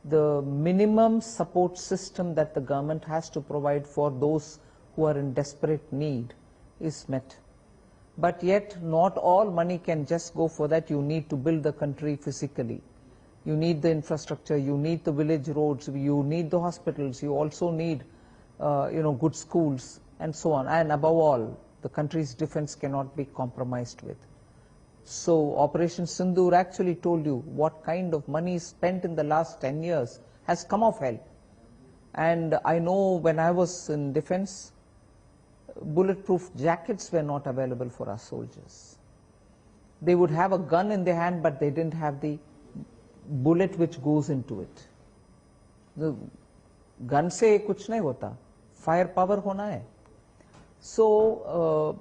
the minimum support system that the government has to provide for those who are in desperate need is met. But yet not all money can just go for that. You need to build the country physically. You need the infrastructure, you need the village roads, you need the hospitals, you also need good schools and so on. And above all, the country's defense cannot be compromised with. So Operation Sindoor actually told you what kind of money spent in the last 10 years has come of help. And I know when I was in defense, bulletproof jackets were not available for our soldiers. They would have a gun in their hand, but they didn't have the bullet which goes into it. The gun se kuch nahi hota, firepower hona hai. So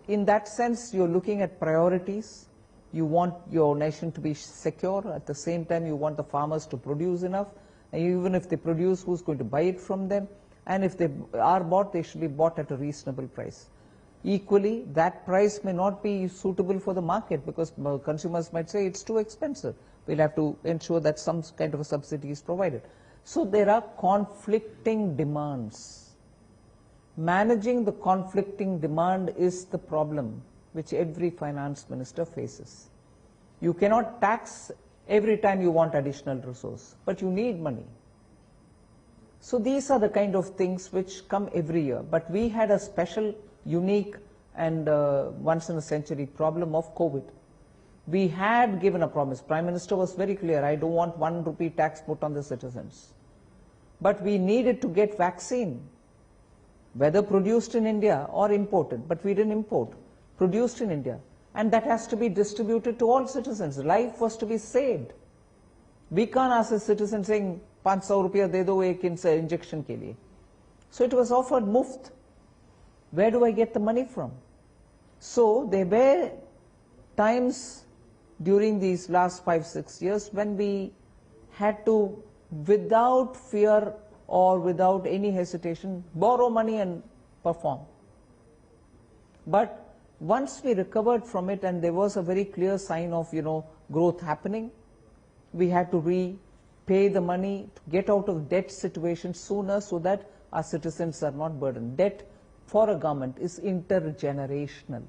in that sense, you're looking at priorities. You want your nation to be secure. At the same time, you want the farmers to produce enough. And even if they produce, who's going to buy it from them? And if they are bought, they should be bought at a reasonable price. Equally, that price may not be suitable for the market because consumers might say it's too expensive. We'll have to ensure that some kind of a subsidy is provided. So there are conflicting demands. Managing the conflicting demand is the problem which every finance minister faces. You cannot tax every time you want additional resource, but you need money. So these are the kind of things which come every year. But we had a special, unique and once in a century problem of COVID. We had given a promise. Prime Minister was very clear, I don't want 1 rupee tax put on the citizens. But we needed to get vaccine, whether produced in India or imported, but we didn't import, produced in India. And that has to be distributed to all citizens. Life was to be saved. We can't ask a citizen saying, 500 rupiya de do ek injection ke liye. So it was offered muft. Where do I get the money from? So there were times during these last 5-6 years when we had to, without fear or without any hesitation, borrow money and perform. But once we recovered from it and there was a very clear sign of growth happening, we had to repay the money to get out of debt situation sooner so that our citizens are not burdened. Debt for a government is intergenerational.